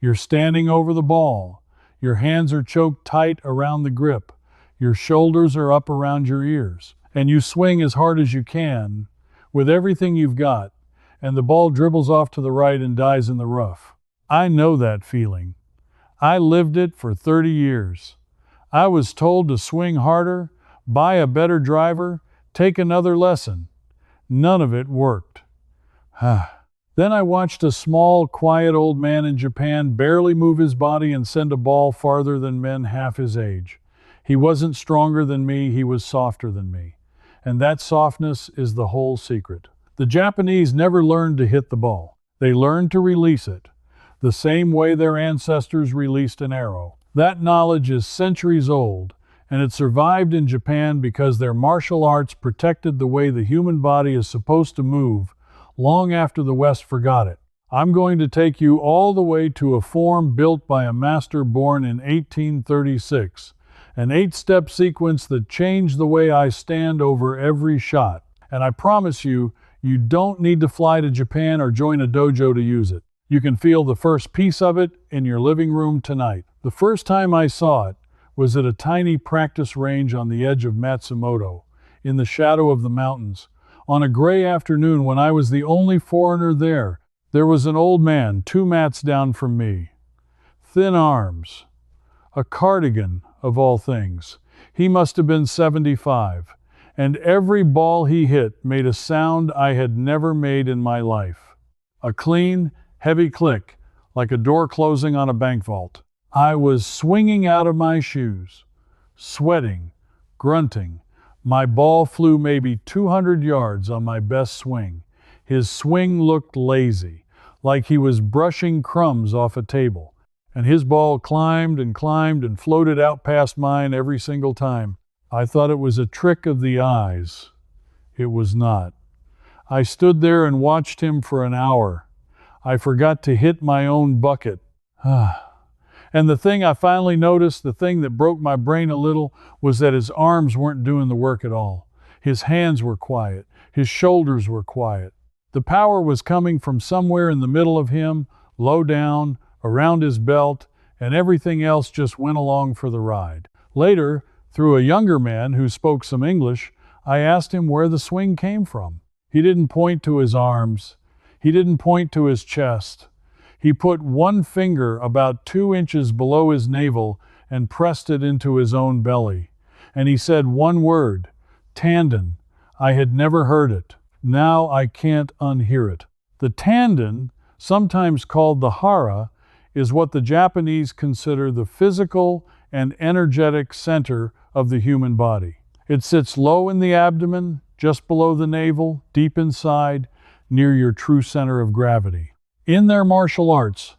You're standing over the ball. Your hands are choked tight around the grip. Your shoulders are up around your ears. And you swing as hard as you can with everything you've got, and the ball dribbles off to the right and dies in the rough. I know that feeling. I lived it for 30 years. I was told to swing harder, buy a better driver, take another lesson. None of it worked. Then I watched a small, quiet old man in Japan barely move his body and send a ball farther than men half his age. He wasn't stronger than me, he was softer than me. And that softness is the whole secret. The Japanese never learned to hit the ball. They learned to release it, the same way their ancestors released an arrow. That knowledge is centuries old, and it survived in Japan because their martial arts protected the way the human body is supposed to move long after the West forgot it. I'm going to take you all the way to a form built by a master born in 1836, an 8-step sequence that changed the way I stand over every shot. And I promise you, you don't need to fly to Japan or join a dojo to use it. You can feel the first piece of it in your living room tonight. The first time I saw it was at a tiny practice range on the edge of Matsumoto, in the shadow of the mountains. On a gray afternoon when I was the only foreigner there, there was an old man 2 mats down from me. Thin arms. A cardigan, of all things. He must have been 75, and every ball he hit made a sound I had never made in my life. A clean, heavy click, like a door closing on a bank vault. I was swinging out of my shoes, sweating, grunting. My ball flew maybe 200 yards on my best swing. His swing looked lazy, like he was brushing crumbs off a table. And his ball climbed and floated out past mine every single time. I thought it was a trick of the eyes. It was not. I stood there and watched him for an hour. I forgot to hit my own bucket. And the thing I finally noticed, the thing that broke my brain a little, was that his arms weren't doing the work at all. His hands were quiet. His shoulders were quiet. The power was coming from somewhere in the middle of him, low down, around his belt, and everything else just went along for the ride. Later, through a younger man who spoke some English, I asked him where the swing came from. He didn't point to his arms. He didn't point to his chest. He put one finger about 2 inches below his navel and pressed it into his own belly. And he said one word, Tanden. I had never heard it. Now I can't unhear it. The Tanden, sometimes called the hara, is what the Japanese consider the physical and energetic center of the human body. It sits low in the abdomen, just below the navel, deep inside, near your true center of gravity. In their martial arts,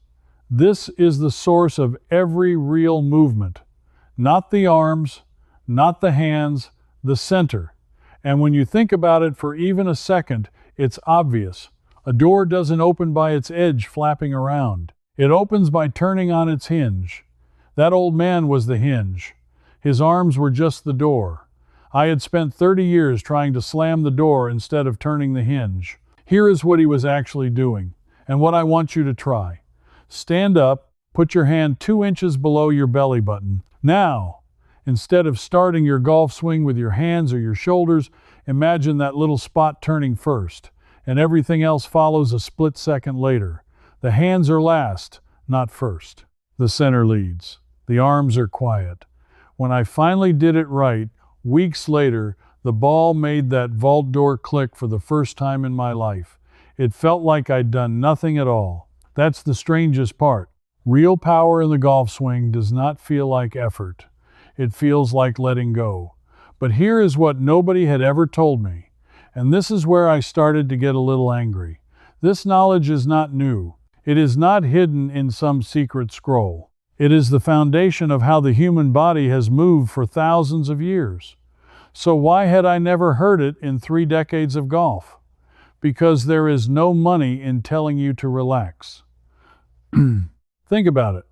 this is the source of every real movement. Not the arms, not the hands, the center. And when you think about it for even a second, it's obvious. A door doesn't open by its edge flapping around. It opens by turning on its hinge. That old man was the hinge. His arms were just the door. I had spent 30 years trying to slam the door instead of turning the hinge. Here is what he was actually doing, and what I want you to try. Stand up, put your hand 2 inches below your belly button. Now, instead of starting your golf swing with your hands or your shoulders, imagine that little spot turning first, and everything else follows a split second later. The hands are last, not first. The center leads. The arms are quiet. When I finally did it right, weeks later, the ball made that vault door click for the first time in my life. It felt like I'd done nothing at all. That's the strangest part. Real power in the golf swing does not feel like effort. It feels like letting go. But here is what nobody had ever told me. And this is where I started to get a little angry. This knowledge is not new. It is not hidden in some secret scroll. It is the foundation of how the human body has moved for thousands of years. So why had I never heard it in 3 decades of golf? Because there is no money in telling you to relax. Think about it.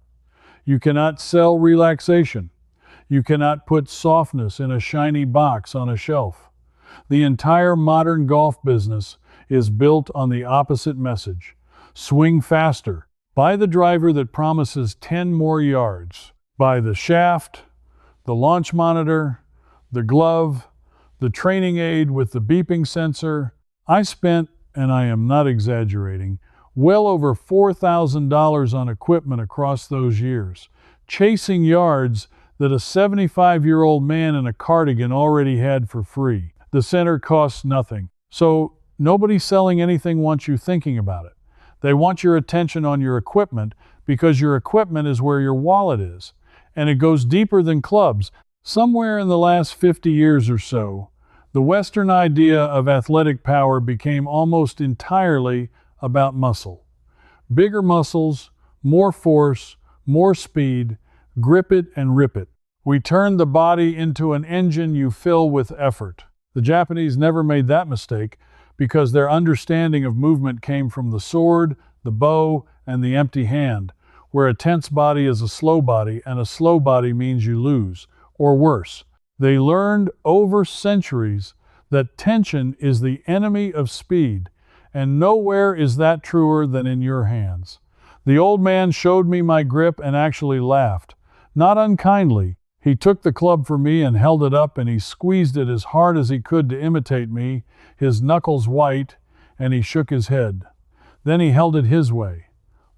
You cannot sell relaxation. You cannot put softness in a shiny box on a shelf. The entire modern golf business is built on the opposite message. Swing faster, Buy the driver that promises 10 more yards. Buy the shaft, the launch monitor, the glove, the training aid with the beeping sensor. I spent, and I am not exaggerating, well over $4,000 on equipment across those years, chasing yards that a 75-year-old man in a cardigan already had for free. The center costs nothing. So nobody's selling anything wants you thinking about it. They want your attention on your equipment because your equipment is where your wallet is. And it goes deeper than clubs. Somewhere in the last 50 years or so, the Western idea of athletic power became almost entirely about muscle. Bigger muscles, more force, more speed, grip it and rip it. We turned the body into an engine you fill with effort. The Japanese never made that mistake because their understanding of movement came from the sword, the bow, and the empty hand, where a tense body is a slow body, and a slow body means you lose, or worse. They learned over centuries that tension is the enemy of speed, and nowhere is that truer than in your hands. The old man showed me my grip and actually laughed. Not unkindly, he took the club for me and held it up, and he squeezed it as hard as he could to imitate me, his knuckles white, and he shook his head. Then he held it his way,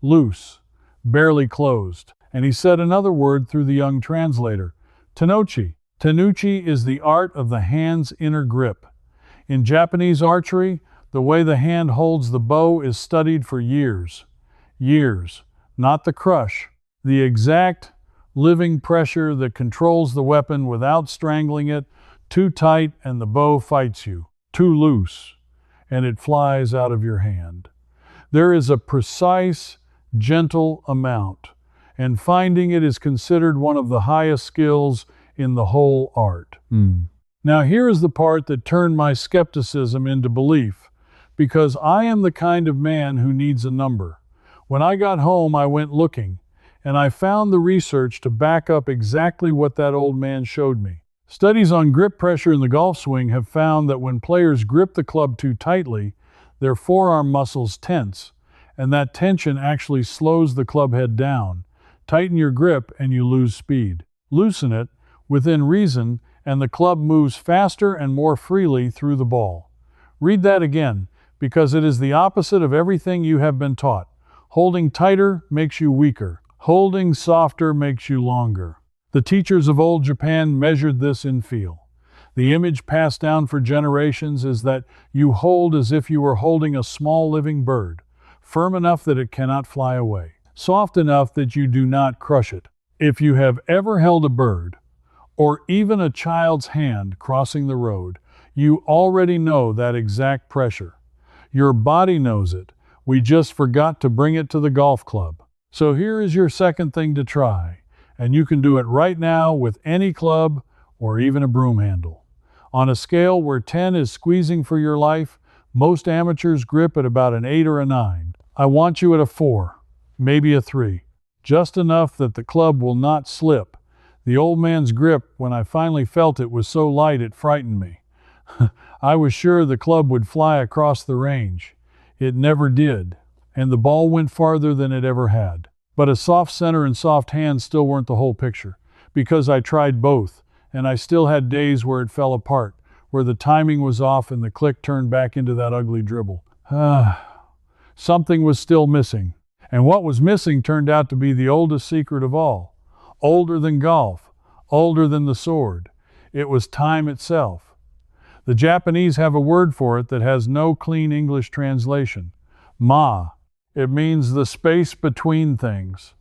loose, barely closed, and he said another word through the young translator, tenouchi. Tenouchi is the art of the hand's inner grip. In Japanese archery, the way the hand holds the bow is studied for years. Years, not the crush, the exact living pressure that controls the weapon without strangling it. Too tight and the bow fights you. Too loose, and it flies out of your hand. There is a precise, gentle amount, and finding it is considered one of the highest skills in the whole art. Now here is the part that turned my skepticism into belief, because I am the kind of man who needs a number. When I got home, I went looking, and I found the research to back up exactly what that old man showed me. Studies on grip pressure in the golf swing have found that when players grip the club too tightly, their forearm muscles tense, and that tension actually slows the club head down. Tighten your grip and you lose speed. Loosen it, within reason, and the club moves faster and more freely through the ball. Read that again, because it is the opposite of everything you have been taught. Holding tighter makes you weaker. Holding softer makes you longer. The teachers of old Japan measured this in feel. The image passed down for generations is that you hold as if you were holding a small living bird, firm enough that it cannot fly away, soft enough that you do not crush it. If you have ever held a bird, or even a child's hand crossing the road, you already know that exact pressure. Your body knows it. We just forgot to bring it to the golf club. So here is your second thing to try, and you can do it right now with any club or even a broom handle. On a scale where 10 is squeezing for your life, most amateurs grip at about an 8 or a 9. I want you at a 4, maybe a 3, just enough that the club will not slip. The old man's grip, when I finally felt it, was so light it frightened me. I was sure the club would fly across the range. It never did, and the ball went farther than it ever had. But a soft center and soft hands still weren't the whole picture, because I tried both, and I still had days where it fell apart, where the timing was off and the click turned back into that ugly dribble. Something was still missing, and what was missing turned out to be the oldest secret of all. Older than golf, older than the sword. It was time itself. The Japanese have a word for it that has no clean English translation. Ma. It means the space between things,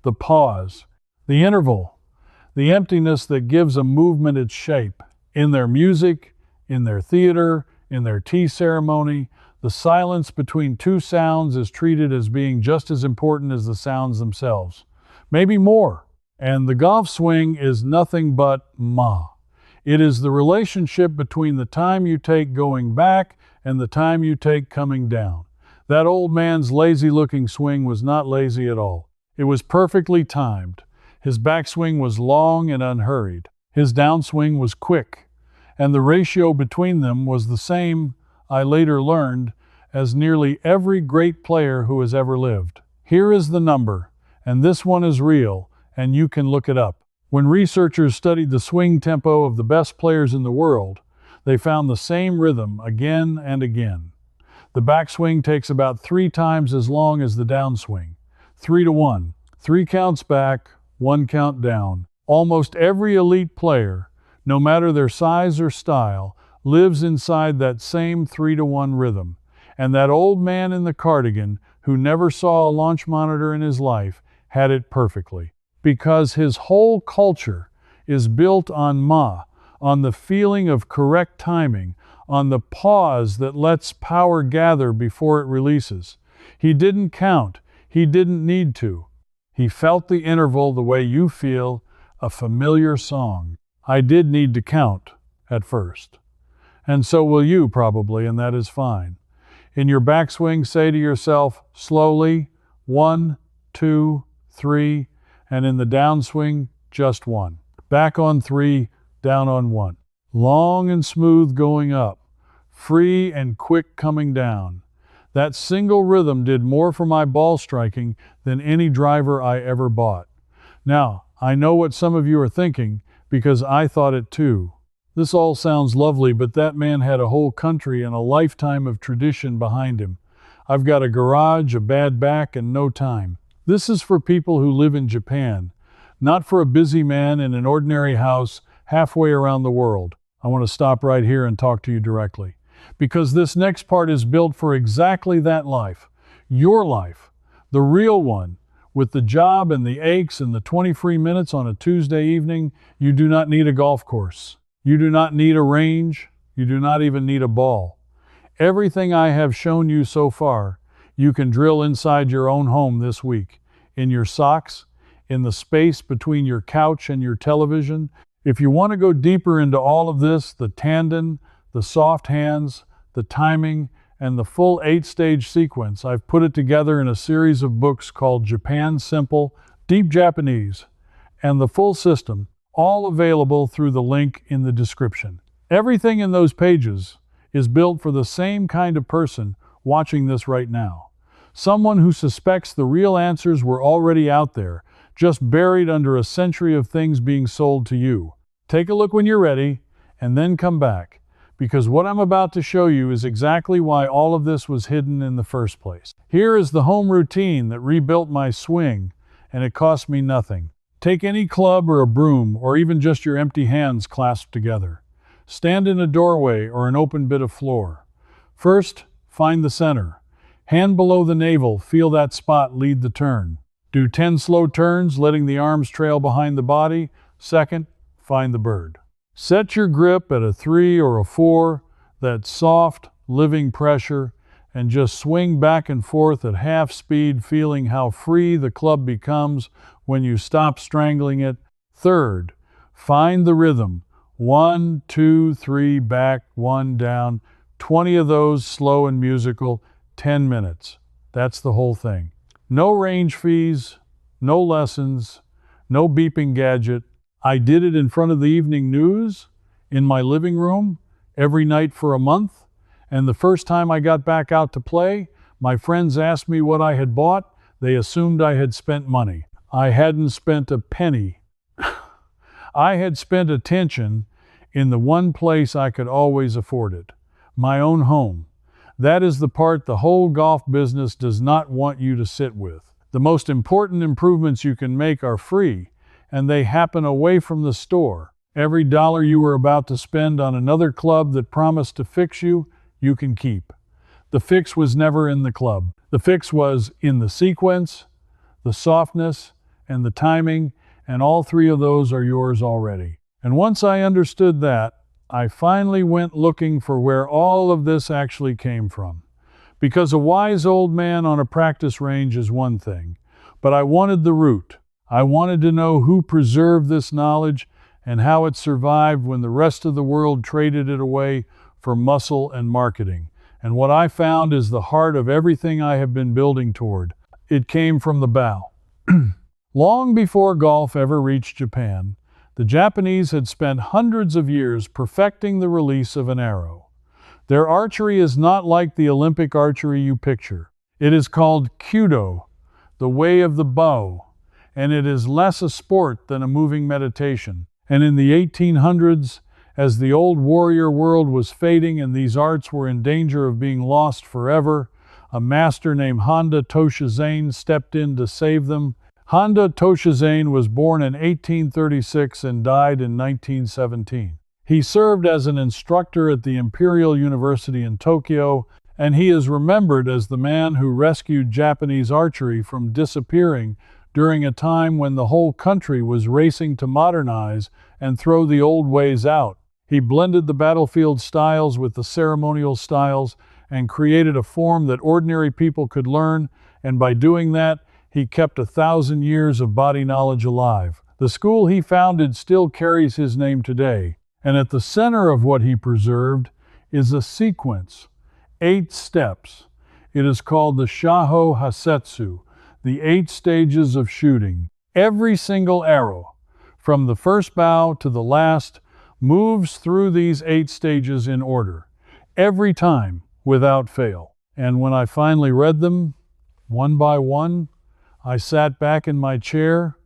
the pause, the interval, the emptiness that gives a movement its shape. In their music, in their theater, in their tea ceremony, the silence between two sounds is treated as being just as important as the sounds themselves, maybe more. And the golf swing is nothing but ma. It is the relationship between the time you take going back and the time you take coming down. That old man's lazy-looking swing was not lazy at all. It was perfectly timed. His backswing was long and unhurried. His downswing was quick. And the ratio between them was the same, I later learned, as nearly every great player who has ever lived. Here is the number, and this one is real, and you can look it up. When researchers studied the swing tempo of the best players in the world, they found the same rhythm again and again. The backswing takes about 3 times as long as the downswing. 3-to-1. 3 counts back, 1 count down. Almost every elite player, no matter their size or style, lives inside that same 3-to-1 rhythm. And that old man in the cardigan, who never saw a launch monitor in his life, had it perfectly. Because his whole culture is built on on the feeling of correct timing, on the pause that lets power gather before it releases. He didn't count. He didn't need to. He felt the interval the way you feel a familiar song. I did need to count at first. And so will you probably, and that is fine. In your backswing, say to yourself, slowly, 1, 2, 3, and in the downswing, just 1. Back on 3, down on 1. Long and smooth going up, free and quick coming down. That single rhythm did more for my ball striking than any driver I ever bought. Now, I know what some of you are thinking, because I thought it too. This all sounds lovely, but that man had a whole country and a lifetime of tradition behind him. I've got a garage, a bad back, and no time. This is for people who live in Japan, not for a busy man in an ordinary house halfway around the world. I want to stop right here and talk to you directly, because this next part is built for exactly that life. Your life, the real one, with the job and the aches and the 20 free minutes on a Tuesday evening. You do not need a golf course. You do not need a range. You do not even need a ball. Everything I have shown you so far, you can drill inside your own home this week, in your socks, in the space between your couch and your television. If you want to go deeper into all of this, the Tanden, the soft hands, the timing, and the full 8-stage sequence, I've put it together in a series of books called Japan Simple, Deep Japanese, and the full system, all available through the link in the description. Everything in those pages is built for the same kind of person watching this right now. Someone who suspects the real answers were already out there, just buried under a century of things being sold to you. Take a look when you're ready, and then come back, because what I'm about to show you is exactly why all of this was hidden in the first place. Here is the home routine that rebuilt my swing, and it cost me nothing. Take any club or a broom, or even just your empty hands clasped together. Stand in a doorway or an open bit of floor. First, find the center. Hand below the navel, feel that spot lead the turn. Do 10 slow turns, letting the arms trail behind the body. Second, find the bird. Set your grip at a 3 or a 4, that soft, living pressure, and just swing back and forth at half speed, feeling how free the club becomes when you stop strangling it. Third, find the rhythm. 1, 2, 3, back, 1, down. 20 of those, slow and musical, 10 minutes. That's the whole thing. No range fees, no lessons, no beeping gadget. I did it in front of the evening news, in my living room, every night for a month, and the first time I got back out to play, my friends asked me what I had bought. They assumed I had spent money. I hadn't spent a penny. I had spent attention in the one place I could always afford it, my own home. That is the part the whole golf business does not want you to sit with. The most important improvements you can make are free, and they happen away from the store. Every dollar you were about to spend on another club that promised to fix you, you can keep. The fix was never in the club. The fix was in the sequence, the softness, and the timing, and all 3 of those are yours already. And once I understood that, I finally went looking for where all of this actually came from. Because a wise old man on a practice range is one thing, but I wanted the root. I wanted to know who preserved this knowledge and how it survived when the rest of the world traded it away for muscle and marketing. And what I found is the heart of everything I have been building toward. It came from the bow. Long before golf ever reached Japan, the Japanese had spent hundreds of years perfecting the release of an arrow. Their archery is not like the Olympic archery you picture. It is called kyudo, the way of the bow, and it is less a sport than a moving meditation. And in the 1800s, as the old warrior world was fading and these arts were in danger of being lost forever, a master named Honda Toshizane stepped in to save them. Honda Toshizane was born in 1836 and died in 1917. He served as an instructor at the Imperial University in Tokyo, and he is remembered as the man who rescued Japanese archery from disappearing during a time when the whole country was racing to modernize and throw the old ways out. He blended the battlefield styles with the ceremonial styles and created a form that ordinary people could learn, and by doing that, he kept 1,000 years of body knowledge alive. The school he founded still carries his name today, and at the center of what he preserved is a sequence, 8 steps. It is called the Shaho Hasetsu, the 8 stages of shooting. Every single arrow, from the first bow to the last, moves through these 8 stages in order, every time, without fail. And when I finally read them, one by one, I sat back in my chair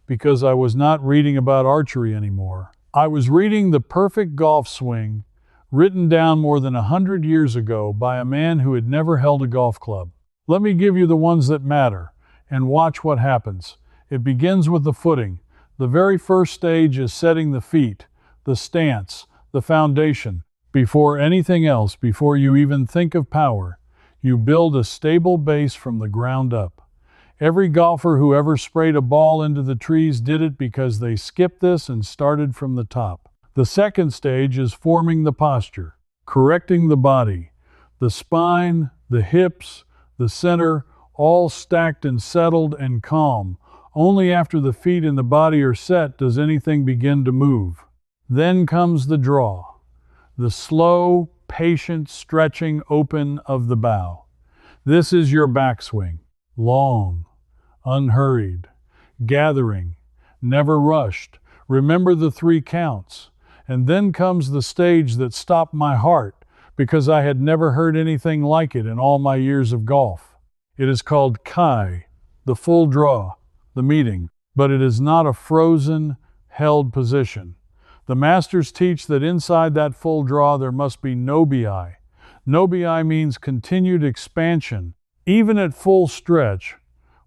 because I was not reading about archery anymore. I was reading The Perfect Golf Swing, written down more than 100 years ago by a man who had never held a golf club. Let me give you the ones that matter, and watch what happens. It begins with the footing. The very first stage is setting the feet, the stance, the foundation. Before anything else, before you even think of power, you build a stable base from the ground up. Every golfer who ever sprayed a ball into the trees did it because they skipped this and started from the top. The second stage is forming the posture, correcting the body, the spine, the hips, the center, all stacked and settled and calm. Only after the feet and the body are set does anything begin to move. Then comes the draw, the slow, patient stretching open of the bow. This is your backswing. Long, unhurried, gathering, never rushed. Remember the 3 counts. And then comes the stage that stopped my heart because I had never heard anything like it in all my years of golf. It is called Kai, the full draw, the meeting, but it is not a frozen, held position. The masters teach that inside that full draw there must be no bi. No bi means continued expansion. Even at full stretch,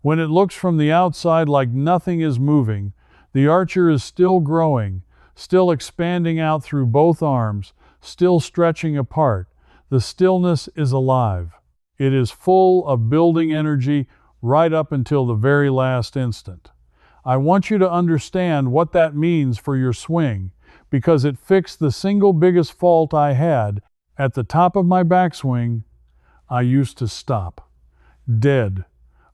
when it looks from the outside like nothing is moving, the archer is still growing, still expanding out through both arms, still stretching apart. The stillness is alive. It is full of building energy right up until the very last instant. I want you to understand what that means for your swing, because it fixed the single biggest fault I had. At the top of my backswing, I used to stop. Dead,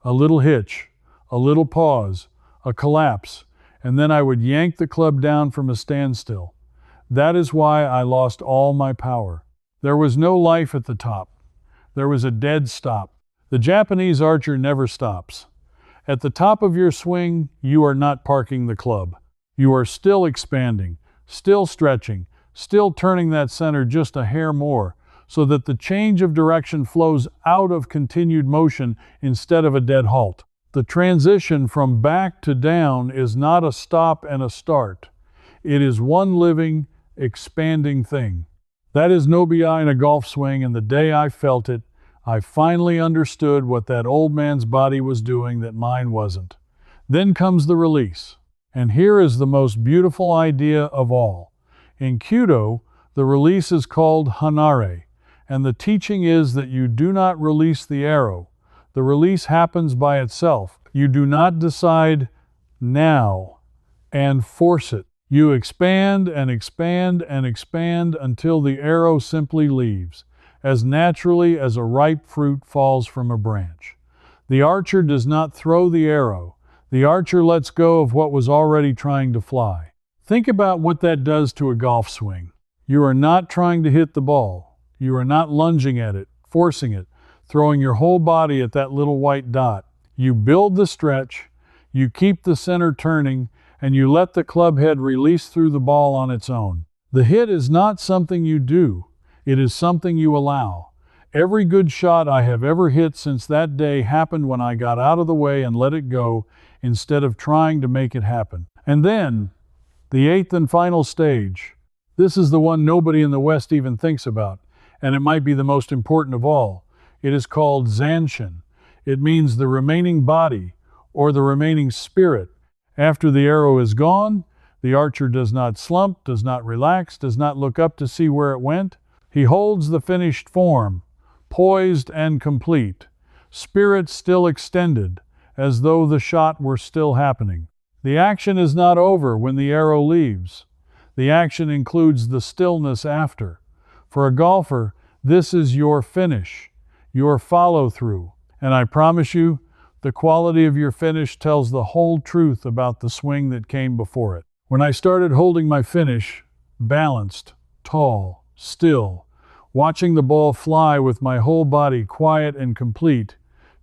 a little hitch, a little pause, a collapse, and then I would yank the club down from a standstill. That is why I lost all my power. There was no life at the top. There was a dead stop. The Japanese archer never stops. At the top of your swing, you are not parking the club. You are still expanding, still stretching, still turning that center just a hair more, so that the change of direction flows out of continued motion instead of a dead halt. The transition from back to down is not a stop and a start. It is one living, expanding thing. That is no bi in a golf swing, and the day I felt it, I finally understood what that old man's body was doing that mine wasn't. Then comes the release. And here is the most beautiful idea of all. In Kyudo, the release is called hanare, and the teaching is that you do not release the arrow. The release happens by itself. You do not decide now and force it. You expand and expand and expand until the arrow simply leaves, as naturally as a ripe fruit falls from a branch. The archer does not throw the arrow. The archer lets go of what was already trying to fly. Think about what that does to a golf swing. You are not trying to hit the ball. You are not lunging at it, forcing it, throwing your whole body at that little white dot. You build the stretch, you keep the center turning, and you let the club head release through the ball on its own. The hit is not something you do. It is something you allow. Every good shot I have ever hit since that day happened when I got out of the way and let it go instead of trying to make it happen. And then, the eighth and final stage. This is the one nobody in the West even thinks about, and it might be the most important of all. It is called zanshin. It means the remaining body, or the remaining spirit. After the arrow is gone, the archer does not slump, does not relax, does not look up to see where it went. He holds the finished form, poised and complete, spirit still extended, as though the shot were still happening. The action is not over when the arrow leaves. The action includes the stillness after. For a golfer, this is your finish, your follow-through. And I promise you, the quality of your finish tells the whole truth about the swing that came before it. When I started holding my finish, balanced, tall, still, watching the ball fly with my whole body quiet and complete,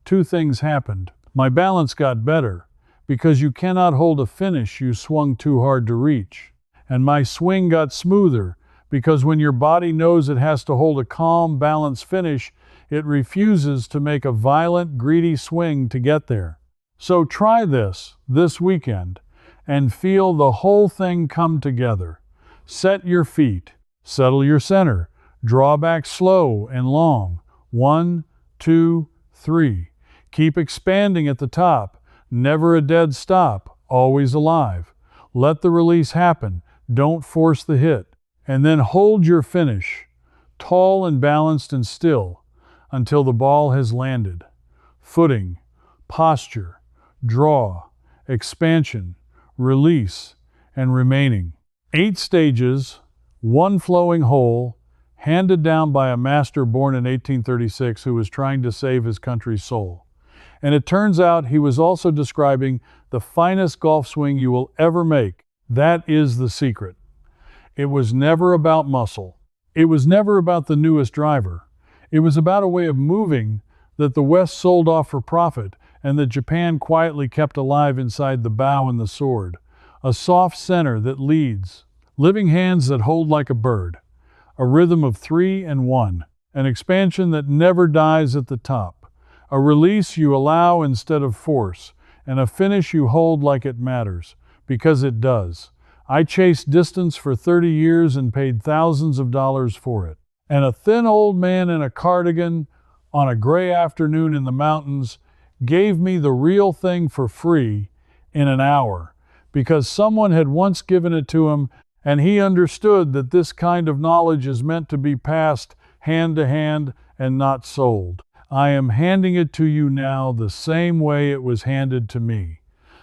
two things happened. My balance got better, because you cannot hold a finish you swung too hard to reach. And my swing got smoother, because when your body knows it has to hold a calm, balanced finish, it refuses to make a violent, greedy swing to get there. So try this weekend, and feel the whole thing come together. Set your feet, settle your center, draw back slow and long. 1, 2, 3. Keep expanding at the top. Never a dead stop, always alive. Let the release happen. Don't force the hit. And then hold your finish, tall and balanced and still, until the ball has landed. Footing, posture, draw, expansion, release, and remaining. 8 stages, 1 flowing hole, handed down by a master born in 1836 who was trying to save his country's soul. And it turns out he was also describing the finest golf swing you will ever make. That is the secret. It was never about muscle. It was never about the newest driver. It was about a way of moving that the West sold off for profit and that Japan quietly kept alive inside the bow and the sword. A soft center that leads, living hands that hold like a bird, a rhythm of 3 and 1, an expansion that never dies at the top, a release you allow instead of force, and a finish you hold like it matters, because it does. I chased distance for 30 years and paid thousands of dollars for it. And a thin old man in a cardigan on a gray afternoon in the mountains gave me the real thing for free in an hour, because someone had once given it to him, and he understood that this kind of knowledge is meant to be passed hand to hand and not sold. I am handing it to you now the same way it was handed to me.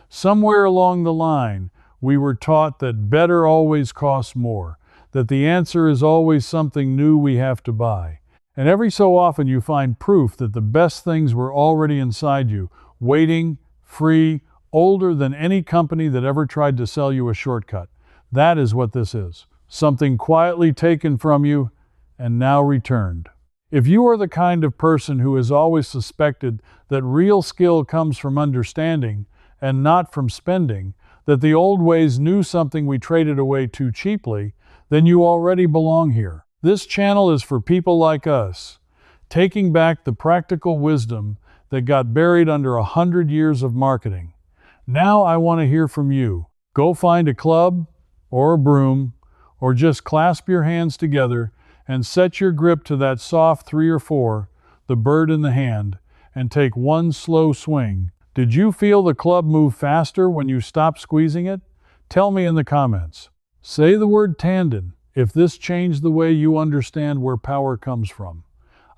Somewhere along the line, we were taught that better always costs more, that the answer is always something new we have to buy. And every so often you find proof that the best things were already inside you, waiting, free, older than any company that ever tried to sell you a shortcut. That is what this is. Something quietly taken from you and now returned. If you are the kind of person who has always suspected that real skill comes from understanding and not from spending, that the old ways knew something we traded away too cheaply, then you already belong here. This channel is for people like us, taking back the practical wisdom that got buried under 100 years of marketing. Now I want to hear from you. Go find a club or a broom, or just clasp your hands together and set your grip to that soft 3 or 4, the bird in the hand, and take one slow swing. Did you feel the club move faster when you stopped squeezing it? Tell me in the comments. Say the word Tanden if this changed the way you understand where power comes from.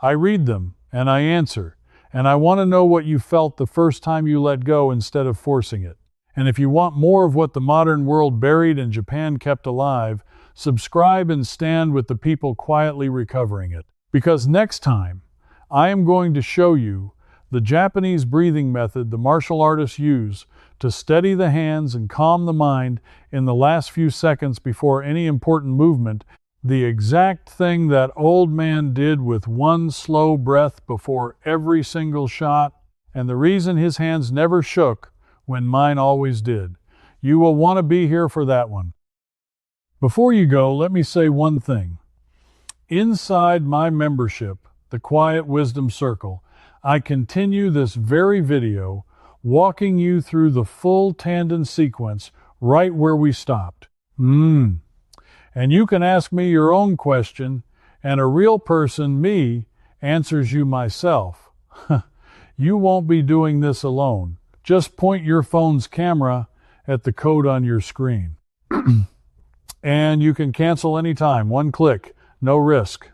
I read them, and I answer, and I want to know what you felt the first time you let go instead of forcing it. And if you want more of what the modern world buried and Japan kept alive, subscribe and stand with the people quietly recovering it. Because next time, I am going to show you the Japanese breathing method the martial artists use to steady the hands and calm the mind in the last few seconds before any important movement, the exact thing that old man did with one slow breath before every single shot, and the reason his hands never shook when mine always did. You will want to be here for that one. Before you go, let me say one thing. Inside my membership, the quiet wisdom circle. I continue this very video, walking you through the full Tanden sequence right where we stopped. And you can ask me your own question, and a real person, me, answers you myself. You won't be doing this alone. Just point your phone's camera at the code on your screen. And you can cancel anytime, one click, no risk.